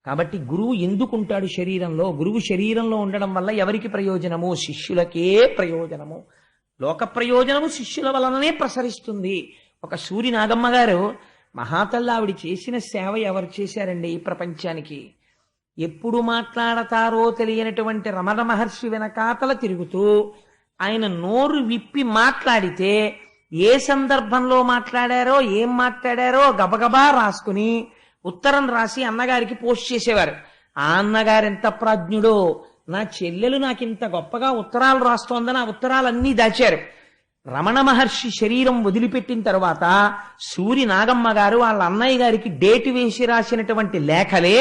కాబట్టి గురువు ఎందుకుంటాడు శరీరంలో? గురువు శరీరంలో ఉండడం వల్ల ఎవరికి ప్రయోజనము? శిష్యులకే ప్రయోజనము. లోక ప్రయోజనము శిష్యుల వలననే ప్రసరిస్తుంది. ఒక సూరి నాగమ్మ గారు మహాతల్లి ఆవిడ చేసిన సేవ ఎవరు చేశారండి ఈ ప్రపంచానికి? ఎప్పుడు మాట్లాడతారో తెలియనటువంటి రమణ మహర్షి వెనకాతల తిరుగుతూ ఆయన నోరు విప్పి మాట్లాడితే ఏ సందర్భంలో మాట్లాడారో ఏం మాట్లాడారో గబగబా రాసుకుని ఉత్తరం రాసి అన్నగారికి పోస్ట్ చేసేవారు. ఆ అన్నగారు ఎంత ప్రాజ్ఞుడో! నా చెల్లెలు నాకింత గొప్పగా ఉత్తరాలు రాస్తోందని ఆ ఉత్తరాలన్నీ దాచారు. రమణ మహర్షి శరీరం వదిలిపెట్టిన తర్వాత సూరి నాగమ్మ గారు వాళ్ళ అన్నయ్య గారికి డేట్ వేసి రాసినటువంటి లేఖలే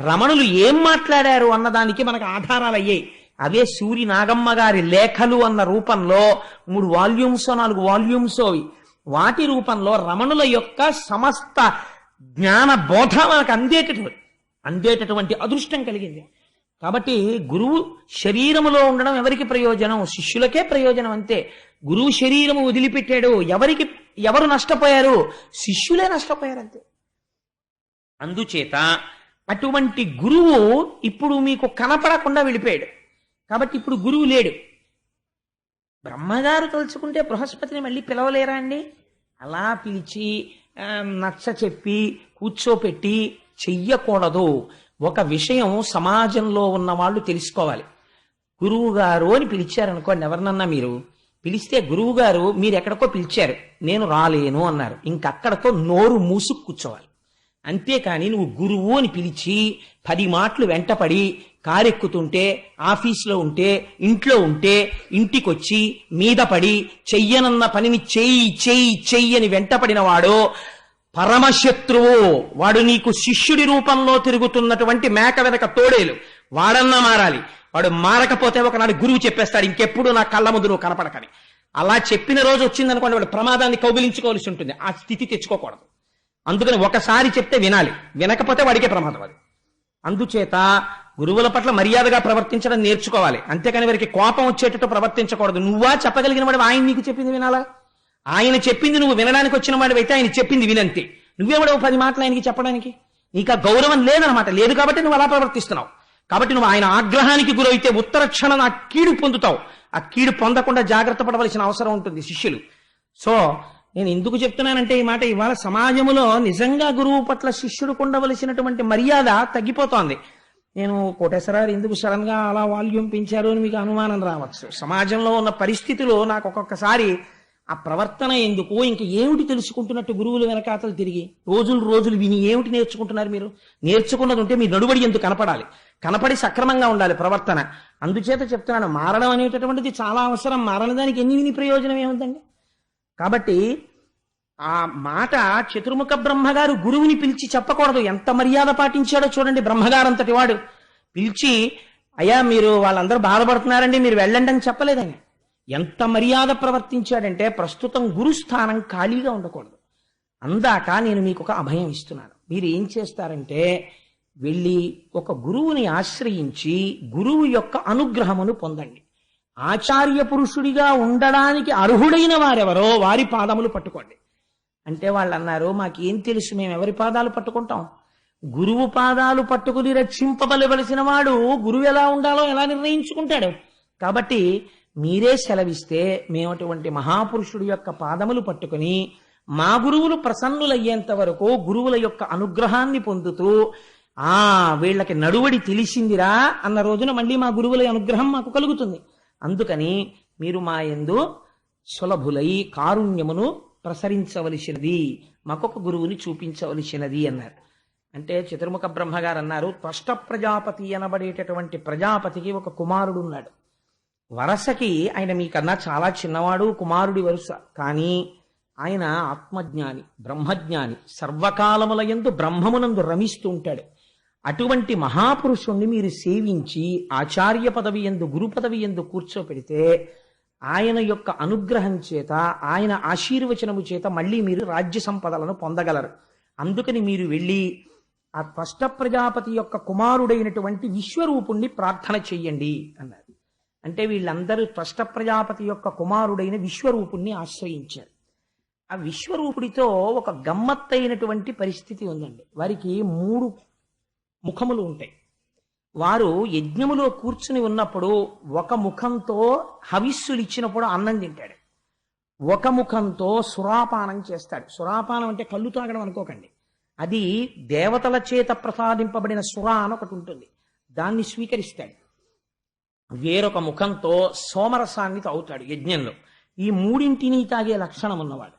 రమణులు ఏం మాట్లాడారు అన్నదానికి మనకు ఆధారాలు అయ్యాయి. అవే సూరి నాగమ్మ గారి లేఖలు అన్న రూపంలో 3 వాల్యూమ్స్ 4 వాల్యూమ్స్ అవి. వాటి రూపంలో రమణుల యొక్క సమస్త జ్ఞాన బోధ మనకు అందేటటువంటి అదృష్టం కలిగింది. కాబట్టి గురువు శరీరములో ఉండడం ఎవరికి ప్రయోజనం? శిష్యులకే ప్రయోజనం అంతే. గురువు శరీరము వదిలిపెట్టాడు, ఎవరు నష్టపోయారు? శిష్యులే నష్టపోయారు అంతే. అందుచేత అటువంటి గురువు ఇప్పుడు మీకు కనపడకుండా వెళ్ళిపోయాడు. కాబట్టి ఇప్పుడు గురువు లేడు. బ్రహ్మగారు తలుచుకుంటే బృహస్పతిని మళ్ళీ పిలవలేరా అండి? అలా పిలిచి నచ్చ చెప్పి కూర్చోపెట్టి చెయ్యకూడదు. ఒక విషయం సమాజంలో ఉన్న వాళ్ళు తెలుసుకోవాలి. గురువు గారు అని పిలిచారనుకోండి, ఎవరినన్నా మీరు పిలిస్తే గురువు గారు మీరు ఎక్కడికో పిలిచారు, నేను రాలేను అన్నారు, ఇంకక్కడతో నోరు మూసు కూర్చోవాలి. అంతేకాని నువ్వు గురువు అని పిలిచి 10 మాటలు వెంటపడి కారెక్కుతుంటే, ఆఫీసులో ఉంటే, ఇంట్లో ఉంటే, ఇంటికొచ్చి మీద పడి చెయ్యనన్న పనిని చెయ్యి అని వెంటపడిన వాడు పరమశత్రువు. వాడు నీకు శిష్యుడి రూపంలో తిరుగుతున్నటువంటి మేక వెనక తోడేలు. వాడన్నా మారాలి. వాడు మారకపోతే ఒకనాడు గురువు చెప్పేస్తాడు, ఇంకెప్పుడు నా కళ్ళ ముందు నువ్వు కనపడకని. అలా చెప్పిన రోజు వచ్చిందనుకోండి, వాడు ప్రమాదాన్ని కౌగిలించుకోవాల్సి ఉంటుంది. ఆ స్థితి తెచ్చుకోకూడదు. అందుకని ఒకసారి చెప్తే వినాలి, వినకపోతే వాడికే ప్రమాదం అది. అందుచేత గురువుల పట్ల మర్యాదగా ప్రవర్తించడం నేర్చుకోవాలి. అంతేకాని వారికి కోపం వచ్చేటట్టు ప్రవర్తించకూడదు. నువ్వా చెప్పగలిగిన వాడు ఆయన నీకు చెప్పింది వినాలా? ఆయన చెప్పింది నువ్వు వినడానికి వచ్చిన వాడు అయితే ఆయన చెప్పింది వినంతే. నువ్వేవాడు 10 మాటలు ఆయనకి చెప్పడానికి? నీకు ఆ గౌరవం లేదనమాట. లేదు కాబట్టి నువ్వు అలా ప్రవర్తిస్తున్నావు. కాబట్టి నువ్వు ఆయన ఆగ్రహానికి గురైతే ఉత్తర క్షణం ఆ కీడు పొందుతావు. ఆ కీడు పొందకుండా జాగ్రత్త పడవలసిన అవసరం ఉంటుంది శిష్యులు. సో నేను ఎందుకు చెప్తున్నానంటే ఈ మాట, ఇవాళ సమాజంలో నిజంగా గురువు పట్ల శిష్యుడికి ఉండవలసినటువంటి మర్యాద తగ్గిపోతోంది. నేను కోటేశ్వరరావు ఎందుకు సడన్ గా అలా వాల్యూమ్ పెంచారు అని మీకు అనుమానం రావచ్చు. సమాజంలో ఉన్న పరిస్థితిలో నాకు ఒక్కొక్కసారి ఆ ప్రవర్తన ఎందుకు, ఇంక ఏమిటి తెలుసుకుంటున్నట్టు గురువులు వెనకాతలు తిరిగి రోజులు విని ఏమిటి నేర్చుకుంటున్నారు మీరు? నేర్చుకున్నది ఉంటే మీ నడుబడి ఎందుకు కనపడాలి, కనపడి సక్రమంగా ఉండాలి ప్రవర్తన. అందుచేత చెప్తున్నాను, మారడం అనేటటువంటిది చాలా అవసరం. మారడానికి ఎన్ని విని ప్రయోజనం ఏముందండి? కాబట్టి ఆ మాట చతుర్ముఖ బ్రహ్మగారు గురువుని పిలిచి చెప్పకూడదు. ఎంత మర్యాద పాటించాడో చూడండి. బ్రహ్మగారంతటి వాడు పిలిచి, అయ్యా మీరు వాళ్ళందరూ బాధపడుతున్నారండి, మీరు వెళ్ళండి అని చెప్పలేదని. ఎంత మర్యాద ప్రవర్తించాడంటే, ప్రస్తుతం గురుస్థానం ఖాళీగా ఉండకూడదు. అందాక నేను మీకు ఒక అభయం ఇస్తున్నాను. మీరు ఏం చేస్తారంటే, వెళ్ళి ఒక గురువుని ఆశ్రయించి గురువు యొక్క అనుగ్రహమును పొందండి. ఆచార్య పురుషుడిగా ఉండడానికి అర్హుడైన వారెవరో వారి పాదములు పట్టుకోండి. అంటే వాళ్ళు అన్నారు, మాకేం తెలుసు, మేము ఎవరి పాదాలు పట్టుకుంటాం? గురువు పాదాలు పట్టుకుని రక్షింపబలవలసిన వాడు గురువు ఎలా ఉండాలో ఎలా నిర్ణయించుకుంటాడు? కాబట్టి మీరే సెలవిస్తే మేము అటువంటి మహాపురుషుడి యొక్క పాదములు పట్టుకుని మా గురువులు ప్రసన్నులయ్యేంత వరకు గురువుల యొక్క అనుగ్రహాన్ని పొందుతూ, వీళ్ళకి నడువడి తెలిసిందిరా అన్న రోజున మళ్ళీ మా గురువుల అనుగ్రహం మాకు కలుగుతుంది. అందుకని మీరు మా యందు సులభులై కారుణ్యమును ప్రసరించవలసినది, మాకొక గురువుని చూపించవలసినది అన్నారు. అంటే చతుర్ముఖ బ్రహ్మగారు అన్నారు, త్వష్ట ప్రజాపతి అనబడేటటువంటి ప్రజాపతికి ఒక కుమారుడు ఉన్నాడు. వరసకి ఆయన మీకన్నా చాలా చిన్నవాడు, కుమారుడి వరుస. కానీ ఆయన ఆత్మజ్ఞాని, బ్రహ్మజ్ఞాని, సర్వకాలముల యందు బ్రహ్మమునందు రమిస్తూ ఉంటాడు. అటువంటి మహాపురుషుణ్ణి మీరు సేవించి ఆచార్య పదవి యందు, గురు పదవి యందు కూర్చోపెడితే ఆయన యొక్క అనుగ్రహం చేత, ఆయన ఆశీర్వచనము చేత మళ్ళీ మీరు రాజ్య సంపదలను పొందగలరు. అందుకని మీరు వెళ్ళి ఆ త్వష్ట ప్రజాపతి యొక్క కుమారుడైనటువంటి విశ్వరూపుణ్ణి ప్రార్థన చెయ్యండి అన్నారు. అంటే వీళ్ళందరూ త్వష్ట ప్రజాపతి యొక్క కుమారుడైన విశ్వరూపుణ్ణి ఆశ్రయించారు. ఆ విశ్వరూపుడితో ఒక గమ్మత్తైనటువంటి పరిస్థితి ఉందండి. వారికి 3 ముఖములు ఉంటాయి. వారు యజ్ఞములో కూర్చుని ఉన్నప్పుడు ఒక ముఖంతో హవిస్సులు ఇచ్చినప్పుడు అన్నం తింటాడు, ఒక ముఖంతో సురాపానం చేస్తాడు. సురాపానం అంటే కళ్ళు తాగడం అనుకోకండి, అది దేవతల చేత ప్రసాదింపబడిన సురా అని ఒకటి ఉంటుంది, దాన్ని స్వీకరిస్తాడు. వేరొక ముఖంతో సోమరసాన్ని తాగుతాడు యజ్ఞంలో. ఈ మూడింటిని తాగే లక్షణం ఉన్నవాడు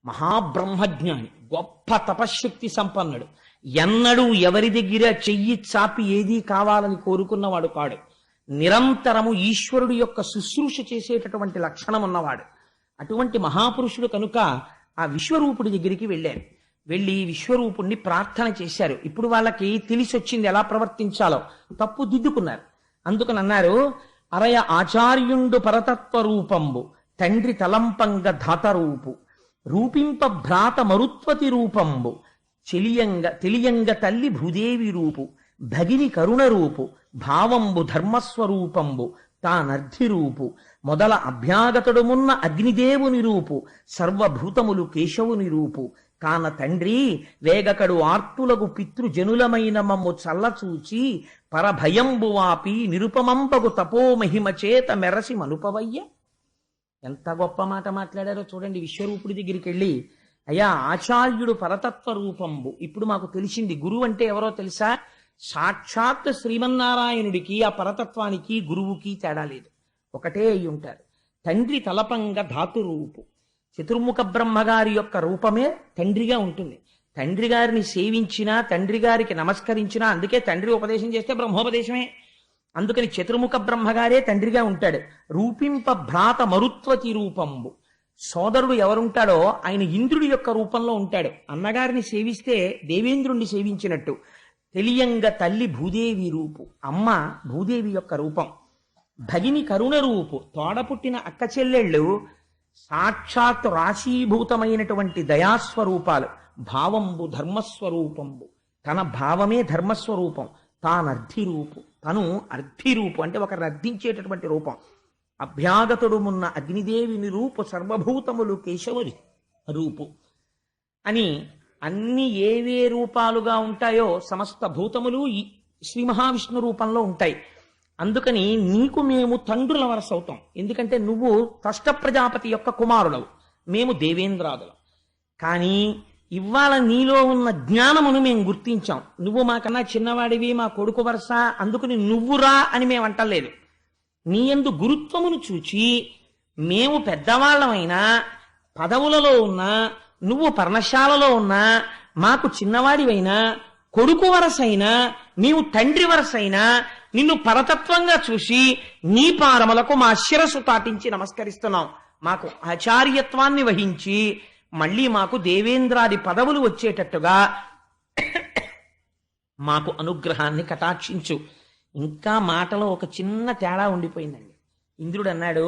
మహాబ్రహ్మజ్ఞాని, గొప్ప తపశ్శక్తి సంపన్నుడు. ఎన్నడూ ఎవరి దగ్గర చెయ్యి చాపి ఏదీ కావాలని కోరుకున్నవాడు కాడు. నిరంతరము ఈశ్వరుడు యొక్క శుశ్రూష చేసేటటువంటి లక్షణం ఉన్నవాడు. అటువంటి మహాపురుషుడు కనుక ఆ విశ్వరూపుడి దగ్గరికి వెళ్ళారు. వెళ్ళి విశ్వరూపుణ్ణి ప్రార్థన చేశారు. ఇప్పుడు వాళ్ళకి తెలిసొచ్చింది ఎలా ప్రవర్తించాలో, తప్పు దిద్దుకున్నారు. అందుకని అన్నారు, అరయ ఆచార్యుండు పరతత్వ రూపంబు తండ్రి తలంపంగ ధాతరూపు రూపింప భ్రాత మరుత్వతి రూపంబు తెలియంగ తల్లి భూదేవి రూపు భగిని కరుణ రూపు భావంబు ధర్మస్వరూపంబు తానర్ధి రూపు మొదల అభ్యాగతుడుమున్న అగ్నిదేవుని రూపు సర్వభూతములు కేశవుని రూపు కాన తండ్రి వేగకడు ఆర్తులకు పితృజనులమైన మమ్ము చల్లచూచి పరభయంబు వాపి నిరుపమంపగు తపోమహిమ చేత మెరసి మనుపవయ్య. ఎంత గొప్ప మాట మాట్లాడారో చూడండి. విశ్వరూపుడి దగ్గరికి వెళ్ళి, అయ్యా ఆచార్యుడు పరతత్వ రూపంబు, ఇప్పుడు మాకు తెలిసింది గురువు అంటే ఎవరో తెలుసా? సాక్షాత్ శ్రీమన్నారాయణుడికి ఆ పరతత్వానికి గురువుకి తేడా లేదు, ఒకటే అయి ఉంటారు. తండ్రి తలపంగ ధాతు రూపు, చతుర్ముఖ బ్రహ్మగారి యొక్క రూపమే తండ్రిగా ఉంటుంది. తండ్రి గారిని సేవించినా, తండ్రి గారికి నమస్కరించినా, అందుకే తండ్రి ఉపదేశం చేస్తే బ్రహ్మోపదేశమే. అందుకని చతుర్ముఖ బ్రహ్మగారే తండ్రిగా ఉంటాడు. రూపింప భ్రాత మరుత్వతి రూపంబు, సోదరుడు ఎవరుంటాడో ఆయన ఇంద్రుడి యొక్క రూపంలో ఉంటాడు. అన్నగారిని సేవిస్తే దేవేంద్రుణ్ణి సేవించినట్టు. తెలియంగ తల్లి భూదేవి రూపు, అమ్మ భూదేవి యొక్క రూపం. భగిని కరుణ రూపు, తోడపుట్టిన అక్క చెల్లెళ్ళు సాక్షాత్ రాశీభూతమైనటువంటి దయాస్వరూపాలు. భావంబు ధర్మస్వరూపంబు, తన భావమే ధర్మస్వరూపం. తానర్ధి రూపు, తను అర్ధి రూపు అంటే ఒకరిని అర్థించేటటువంటి రూపం. అభ్యాగతుడు మున్న అగ్నిదేవిని రూపు సర్వభూతములు కేశవుని రూపు అని అన్ని ఏవే రూపాలుగా ఉంటాయో సమస్త భూతములు శ్రీ మహావిష్ణు రూపంలో ఉంటాయి. అందుకని నీకు మేము తండ్రుల వరస అవుతాం. ఎందుకంటే నువ్వు త్వష్ట ప్రజాపతి యొక్క కుమారుడవు, మేము దేవేంద్రాదులం. కానీ ఇవాళ నీలో ఉన్న జ్ఞానమును మేము గుర్తించాం. నువ్వు మాకన్నా చిన్నవాడివి, మా కొడుకు వరస, అందుకని నువ్వురా అని మేము అంటలేదు. నీ యందు గురుత్వమును చూచి మేము పెద్దవాళ్ళమైనా, పదవులలో ఉన్నా, నువ్వు పర్ణశాలలో ఉన్నా, మాకు చిన్నవాడివైనా, కొడుకు వరసైనా, నీవు తండ్రి వరసైనా నిన్ను పరతత్వంగా చూసి నీ పారములకు మా శిరస్సు తాటించి నమస్కరిస్తున్నాం. మాకు ఆచార్యత్వాన్ని వహించి మళ్ళీ మాకు దేవేంద్రాది పదవులు వచ్చేటట్టుగా మాకు అనుగ్రహాన్ని కటాక్షించు. ఇంకా మాటలో ఒక చిన్న తేడా ఉండిపోయిందండి. ఇంద్రుడు అన్నాడు,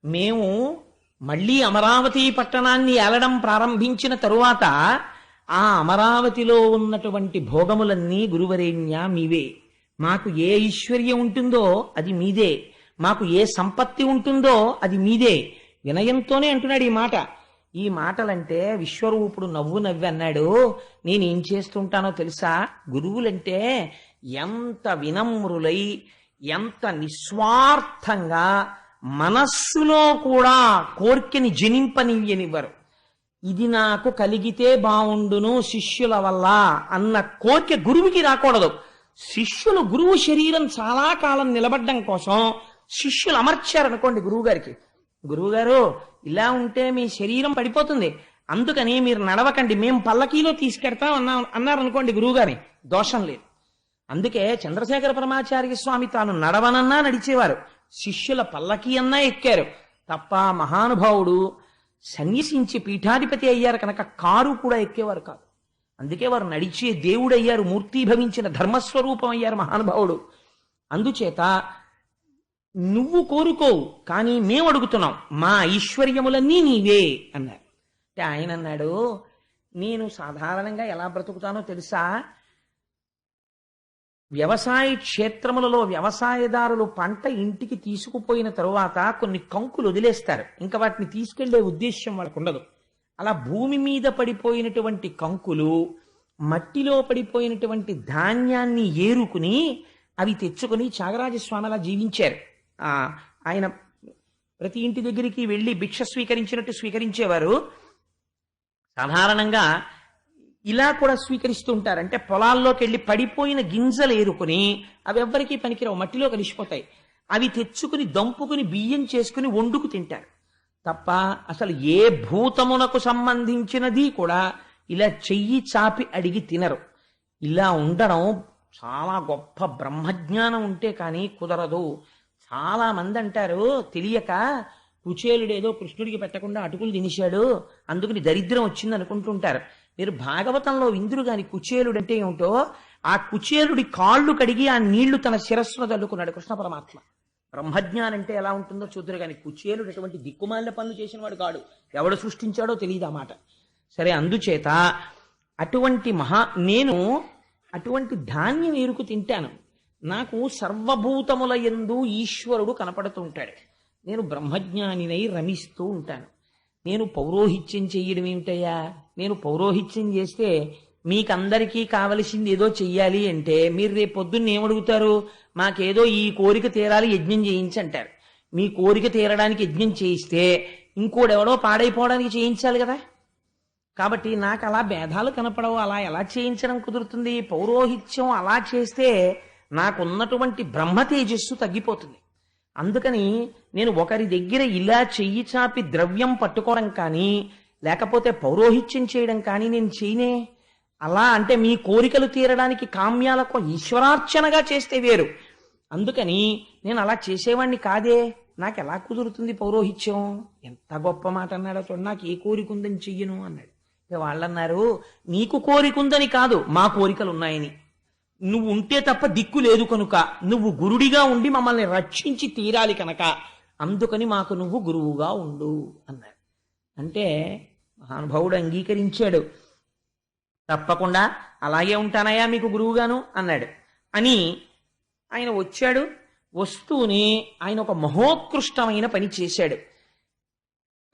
మేము మళ్ళీ అమరావతి పట్టణాన్ని ఏలడం ప్రారంభించిన తరువాత ఆ అమరావతిలో ఉన్నటువంటి భోగములన్నీ గురువరేణ్య మీవే. మాకు ఏ ఐశ్వర్యం ఉంటుందో అది మీదే, మాకు ఏ సంపత్తి ఉంటుందో అది మీదే. వినయంతోనే అంటున్నాడు ఈ మాట. ఈ మాటలంటే విశ్వరూపుడు నవ్వి అన్నాడు, నేనేం చేస్తుంటానో తెలుసా? గురువులంటే ఎంత వినమ్రులై, ఎంత నిస్వార్థంగా మనస్సులో కూడా కోర్కెని జనింపనివ్వనివ్వరు. ఇది నాకు కలిగితే బావుండును శిష్యుల వల్ల అన్న కోరిక గురువుకి రాకూడదు. శిష్యులు గురువు శరీరం చాలా కాలం నిలబడ్డం కోసం శిష్యులు అమర్చారనుకోండి గురువుగారికి, గురువుగారు ఇలా ఉంటే మీ శరీరం పడిపోతుంది, అందుకని మీరు నడవకండి, మేము పల్లకీలో తీసుకెడతాం అన్నారనుకోండి గురువుగారి, దోషం లేదు. అందుకే చంద్రశేఖర పరమాచార్య స్వామి తాను నడవనన్నా నడిచేవారు, శిష్యుల పల్లకీ అన్నా ఎక్కారు తప్ప మహానుభావుడు సన్యసించి పీఠాధిపతి అయ్యారు కనుక కారు కూడా ఎక్కేవారు కాదు. అందుకే వారు నడిచే దేవుడయ్యారు, మూర్తీభవించిన ధర్మస్వరూపం అయ్యారు మహానుభావుడు. అందుచేత నువ్వు కోరుకోవు, కానీ మేము అడుగుతున్నాం, మా ఐశ్వర్యములన్నీ నీవే అన్నారు. అంటే ఆయన అన్నాడు, నేను సాధారణంగా ఎలా బ్రతుకుతానో తెలుసా? వ్యవసాయ క్షేత్రములలో వ్యవసాయదారులు పంట ఇంటికి తీసుకుపోయిన తరువాత కొన్ని కంకులు వదిలేస్తారు, ఇంకా వాటిని తీసుకెళ్లే ఉద్దేశ్యం వాళ్ళకు ఉండదు. అలా భూమి మీద పడిపోయినటువంటి కంకులు మట్టిలో పడిపోయినటువంటి ధాన్యాన్ని ఏరుకుని అవి తెచ్చుకుని త్యాగరాజస్వామి అలా జీవించారు. ఆ ఆయన ప్రతి ఇంటి దగ్గరికి వెళ్ళి భిక్ష స్వీకరించినట్టు స్వీకరించేవారు. సాధారణంగా ఇలా కూడా స్వీకరిస్తూ ఉంటారు. అంటే పొలాల్లోకి వెళ్ళి పడిపోయిన గింజలు ఏరుకుని అవి ఎవ్వరికీ పనికిరావు, మట్టిలో కలిసిపోతాయి. అవి తెచ్చుకుని దంపుకుని బియ్యం చేసుకుని వండుకు తింటారు తప్ప అసలు ఏ భూతమునకు సంబంధించినది కూడా ఇలా చెయ్యి చాపి అడిగి తినరు. ఇలా ఉండడం చాలా గొప్ప బ్రహ్మజ్ఞానం ఉంటే కానీ కుదరదు. చాలా మంది అంటారు తెలియక, కుచేలుడేదో కృష్ణుడికి పెట్టకుండా అటుకులు తినేశాడు అందుకని దరిద్రం వచ్చింది అనుకుంటుంటారు. మీరు భాగవతంలో విందురు గాని కుచేలుడు అంటే ఏమిటో, ఆ కుచేలుడి కాళ్ళు కడిగి ఆ నీళ్లు తన శిరస్సును తల్లుకున్నాడు కృష్ణ పరమాత్మ. బ్రహ్మజ్ఞానం అంటే ఎలా ఉంటుందో చూద్దరు కానీ కుచేలుడు అటువంటి దిక్కుమాలిన పనులు చేసిన వాడు కాడు. ఎవడు సృష్టించాడో తెలియదు ఆ మాట. సరే, అందుచేత నేను అటువంటి ధాన్యం ఎరుకు తింటాను. నాకు సర్వభూతముల యందు ఈశ్వరుడు కనపడుతుంటాడు. నేను బ్రహ్మజ్ఞానినై రమిస్తూ ఉంటాను. నేను పౌరోహిత్యం చెయ్యడం ఏమిటయ్యా? నేను పౌరోహిత్యం చేస్తే మీకందరికీ కావలసింది ఏదో చెయ్యాలి అంటే మీరు రేపు పొద్దున్న ఏమడుగుతారు? మాకేదో ఈ కోరిక తీరాలి, యజ్ఞం చేయించి అంటారు. మీ కోరిక తీరడానికి యజ్ఞం చేయిస్తే ఇంకోడెవడో పాడైపోవడానికి చేయించాలి కదా. కాబట్టి నాకు అలా భేదాలు కనపడవు. అలా ఎలా చేయించడం కుదురుతుంది? పౌరోహిత్యం అలా చేస్తే నాకున్నటువంటి బ్రహ్మ తేజస్సు తగ్గిపోతుంది. అందుకని నేను ఒకరి దగ్గర ఇలా చెయ్యి చాపి ద్రవ్యం పట్టుకోవడం కానీ లేకపోతే పౌరోహిత్యం చేయడం కానీ నేను చేయనే. అలా అంటే మీ కోరికలు తీరడానికి కామ్యాలకు ఈశ్వరార్చనగా చేస్తే వేరు. అందుకని నేను అలా చేసేవాడిని కాదే. నాకు ఎలా కుదురుతుంది పౌరోహిత్యం? ఎంత గొప్ప మాట అన్నాడో చూడ. నాకు ఏ కోరిక ఉందని చెయ్యను అన్నాడు. వాళ్ళన్నారు నీకు కోరిక ఉందని కాదు, మా కోరికలు ఉన్నాయని. నువ్వు ఉంటే తప్ప దిక్కు లేదు కనుక, నువ్వు గురుడిగా ఉండి మమ్మల్ని రక్షించి తీరాలి కనుక, అందుకని మాకు నువ్వు గురువుగా ఉండు అన్నారు. అంటే మహానుభావుడు అంగీకరించాడు. తప్పకుండా అలాగే ఉంటానయ్యా మీకు గురువుగాను అన్నాడు. అని ఆయన వచ్చాడు. వస్తూనే ఆయన ఒక మహోత్కృష్టమైన పని చేశాడు.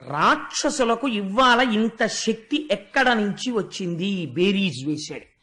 రాక్షసులకు ఇవ్వాల ఇంత శక్తి ఎక్కడ నుంచి వచ్చింది బేరీజ్ వేశాడు.